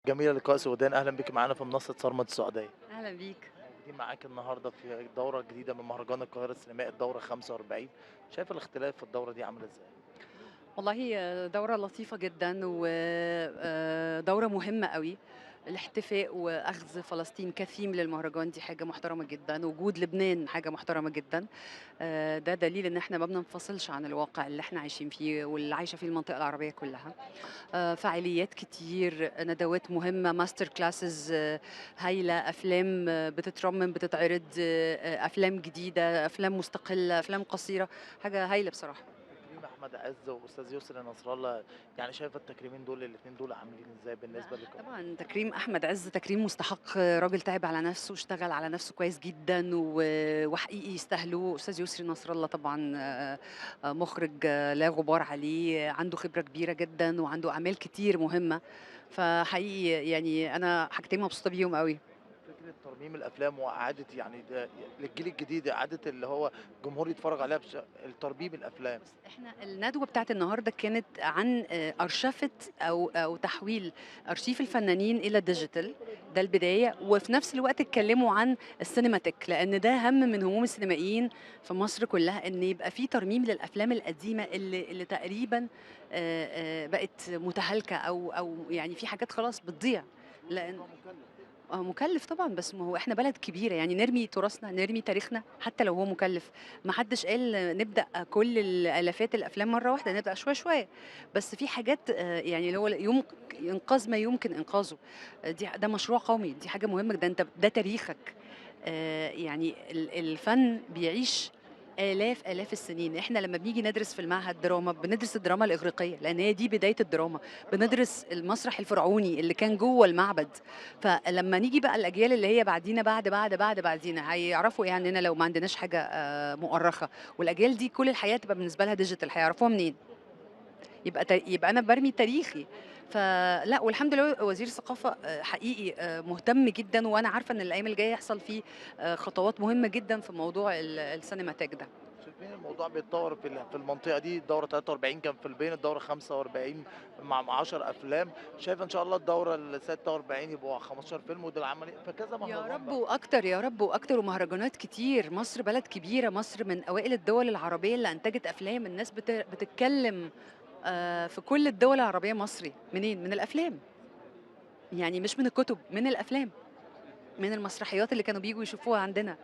جميلة لقاء سودان، أهلا بيكِ معانا في منصة صرمة السعودية. أهلا بيك. موجودين معاكِ النهارده في الدورة الجديدة من مهرجان القاهرة السينمائي الدورة 45. شايفة الاختلاف في الدورة دي عامل إزاي؟ والله هي دورة لطيفة جدًا دورة مهمة أوي. الاحتفاء وأخذ فلسطين كثيم للمهرجان دي حاجة محترمة جدًا، وجود لبنان حاجة محترمة جدًا. ده دليل إن إحنا ما بننفصلش عن الواقع اللي إحنا عايشين فيه واللي عايشة فيه المنطقة العربية كلها. فعاليات كتير، ندوات مهمة، master classes هايلة، أفلام بتترمم، بتتعرض، أفلام جديدة، أفلام مستقلة، أفلام قصيرة، حاجة هايلة بصراحة. تكريم أحمد عز وأستاذ يسري نصر الله، يعني شايفة التكريمين دول الاتنين دول عاملين إزاي لأ، بالنسبة لِك؟ طبعًا تكريم أحمد عز تكريم مستحق، راجل تعب على نفسه واشتغل على نفسه كويس جدًا وحقيقي يستاهلوه. أستاذ يسري نصر الله طبعًا مخرج لا غبار عليه، عنده خبرة كبيرة جدًا وعنده أعمال كتير مهمة، فحقيقي يعني أنا حاجتين مبسوطة بيهم أوي. فكرة ترميم الأفلام وإعادة يعني للجيل الجديد إعادة اللي هو الجمهور يتفرج عليها ترميم الأفلام. بُص، إحنا الندوة بتاعة النهارده كانت عن أرشفة أو تحويل أرشيف الفنانين إلى digital، ده البداية، وفي نفس الوقت اتكلموا عن السينماتيك، لأن ده هَم من هموم السينمائيين في مصر كلها، إن يبقى في ترميم للأفلام القديمة اللي تقريبًا بقت متهالكة أو يعني في حاجات خلاص بتضيع، لأن الموضوع مكلف. مُكلِّف طبعًا، بس ما هو إحنا بلد كبيرة، يعني نرمي تراثنا، نرمي تاريخنا، حتى لو هو مُكلِّف. ما حدّش قال نبدأ كل آلافات الأفلام مرّة واحدة، نبدأ شوية، شوية. بس في حاجات يعني اللي هو إنقاذ ما يمكن إنقاذه. ده مشروع قومي، دي حاجة مهمة، ده تاريخك. يعني الفن بيعيش آلاف السنين. إحنا لمّا بنيجي ندرس في المعهد دراما، بندرس الدراما الإغريقية، لإن هي دي بداية الدراما. بندرس المسرح الفرعوني اللي كان جوّه المعبد. فلمّا نيجي بقى الأجيال اللي هي بعدينا بعدينا، هيعرفوا إيه عننا لو ما عندناش حاجة مؤرخة، والأجيال دي كل الحياة تبقى بالنسبة لها digital، هيعرفوها منين؟ يبقى أنا بارمي تاريخي. فلأ، والحمد لله وزير الثقافة حقيقي مهتم جدًا، وأنا عارفة إن الأيام الجاية هيحصل فيه خطوات مهمة جدًا في موضوع السينماتيك ده. شايفين الموضوع بيتطور في المنطقة دي، الدورة 43 كان في البين، الدورة 45 مع 10 أفلام، شايفة إن شاء الله الدورة ال46 يبقوا 15 فيلم ودول عملي فكذا يا مهرجان رب بقى. وأكتر، يا رب وأكتر، ومهرجانات كتير. مصر بلد كبيرة، مصر من أوائل الدول العربية اللي أنتجت أفلام. الناس بتتكلم في كل الدول العربية مصري. منين؟ من الأفلام. يعني مش من الكتب، من الأفلام، من المسرحيات اللي كانوا بييجوا يشوفوها عندنا.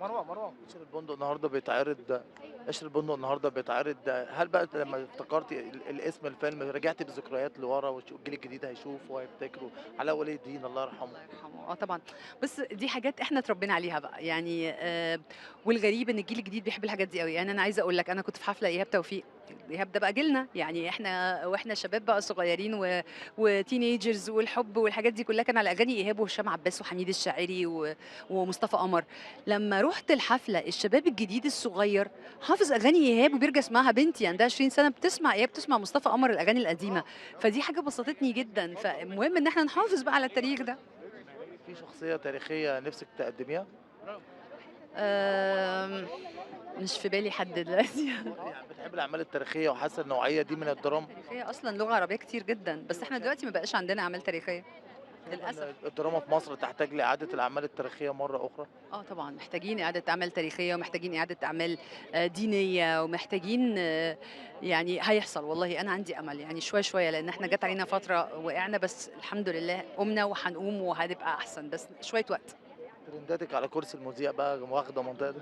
مروة قشر البندق النهارده بيتعرض، قشر البندق النهارده بيتعرض، هل بقى لما افتكرتِ الاسم الفيلم رجعتِ بالذكريات لورا والجيل الجديد هيشوف وهيفتكروا علاء ولي الدين الله يرحمه؟ الله يرحمه، طبعًا. بُص، دي حاجات إحنا اتربينا عليها بقى، يعني والغريب إن الجيل الجديد بيحب الحاجات دي أوي. يعني أنا عايزة أقول لك أنا كنت في حفلة إيهاب توفيق. إيهاب ده بقى جيلنا، يعني إحنا شباب بقى صغيرين وteenagers، والحب والحاجات دي كلها كان على أغاني إيهاب وهشام عباس وحميد الشاعري ومصطفى قمر. لمّا رُحت الحفلة، الشباب الجديد الصغير حافظ أغاني إيهاب وبيرجع يسمعها. بنتي عندها 20 سنة بتسمع إيهاب، بتسمع مصطفى قمر الأغاني القديمة. فدي حاجة بسطتني جدًا. فالمهم إن إحنا نحافظ بقى على التاريخ ده. في شخصية تاريخية نفسِك تقدميها؟ آمم، مش في بالي حد دلوقتي. يعني بتحبي الأعمال التاريخية وحاسة النوعية دي من الدراما؟ تاريخية أصلًا لغة عربية كتير جدًا، بس أيوه إحنا دلوقتي ما بقاش عندنا أعمال تاريخية شايفة للأسف. إن الدراما في مصر تحتاج لإعادة الأعمال التاريخية مرة أخرى؟ طبعًا محتاجين إعادة أعمال تاريخية، ومحتاجين إعادة أعمال دينية، ومحتاجين يعني هيحصل والله. أنا عندي أمل يعني شوية، شوية، لإن إحنا جات علينا فترة وقعنا، بس الحمد لله قُمنا وهنقوم وهنبقى أحسن، بس شوية وقت. ترنداتِك على كرسي المذيع بقى واخدة منطقة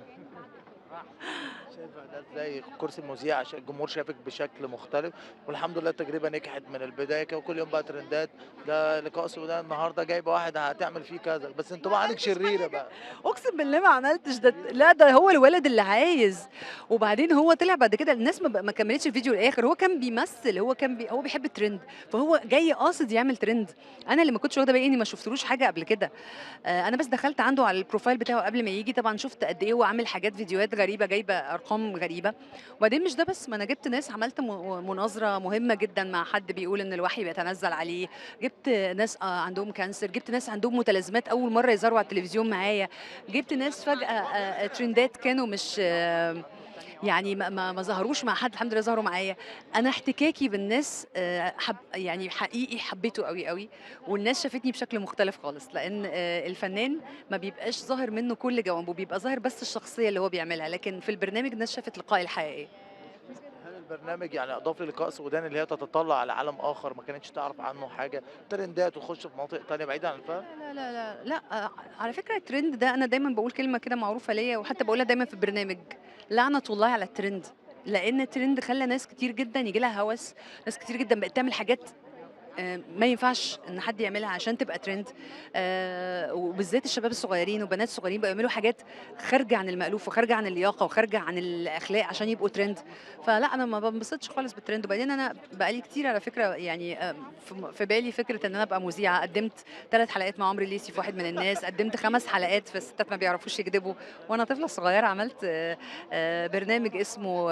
شايفة ده إزاي كرسي المذيع عشان الجمهور شافِك بشكل مختلف، والحمد لله التجربة نجحت من البداية كده وكل يوم بقى ترندات، ده لقاء سودان النهارده جايبة واحد هتعمل فيه كذا، بس انطباع عنِك شريرة بقى. أقسم بالله ما عملتش ده. لأ، ده هو الولد اللي عايز. وبعدين هو طلع بعد كده الناس ما كمّلتش الفيديو للآخر. هو كان بيمثل، هو بيحب الtrend، فهو جاي قاصد يعمل trend. أنا اللي ما كنتش واخدة بالي إني ما شُفتلوش حاجة قبل كده. أنا بس دخلت عنده على الprofile بتاعه قبل ما ييجي، طبعًا شُفت قد إيه هو عامل حاجات، فيديوهات غريبة، جايبة أرقام غريبة. وبعدين مش ده بس، ما أنا جِبت ناس، عملت مناظرة مهمة جدًا مع حد بيقول إن الوحي بيتنزّل عليه. جِبت ناس عندهم كانسر، جِبت ناس عندهم متلازمات أول مرّة يظهروا على التلفزيون معايا. جِبت ناس فجأة ترندات كانوا مش يعني ما ظهروش مع حد، الحمد لله ظهروا معايا. انا احتكاكي بالناس يعني حقيقي حبيته قوي قوي، والناس شافتني بشكل مختلف خالص، لان الفنان ما بيبقاش ظاهر منه كل جوانبه، بيبقى ظاهر بس الشخصيه اللي هو بيعملها، لكن في البرنامج الناس شافت لقائي الحقيقي. هل البرنامج يعني أضاف للقاء سودان اللي هي تتطلع على عالم آخر ما كانتش تعرف عنه حاجة، ترندات وتخش في مناطق تانية بعيدة عن الفن؟ لا على فكره الترند ده انا دايما بقول كلمه كده معروفه ليا، وحتى بقولها دايما في البرنامج: لعنه الله على الترند. لان الترند خلى ناس كتير جدا يجي لها هوس، ناس كتير جدا بقت تعمل حاجات ما ينفعش ان حد يعملها عشان تبقى ترند. وبالذات الشباب الصغيرين وبنات الصغيرين بقوا يعملوا حاجات خارجه عن المألوف وخارجه عن اللياقه وخارجه عن الاخلاق عشان يبقوا ترند. فلا انا ما بنبسطش خالص بالترند. وبعدين انا بقالي كتير على فكره يعني في بالي فكره ان انا ابقى مذيعه. قدمت 3 حلقات مع عمرو الليثي في واحد من الناس، قدمت 5 حلقات في الستات ما بيعرفوش يكذبوا وانا طفله صغيره. عملت برنامج اسمه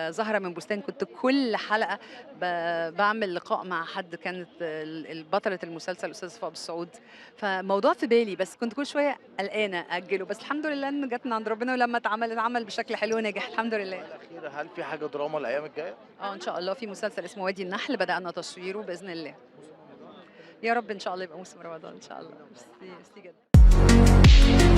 زهره من بستان، كنت كل حلقه بعمل لقاء مع حد، كانت بطلة المسلسل الأستاذة صفاء بالسعود. فموضوع في بالي، بس كنت كل شوية قلقانة أجله، بس الحمد لله إنه جت من عند ربنا، ولما اتعمل بشكل حلو ونجح الحمد لله. الأخيرة هل في حاجة دراما الأيام الجاية؟ إن شاء الله في مسلسل اسمه وادي النحل بدأنا تصويره بإذن الله. يا رب إن شاء الله يبقى موسم رمضان إن شاء الله. ميرسي جدا.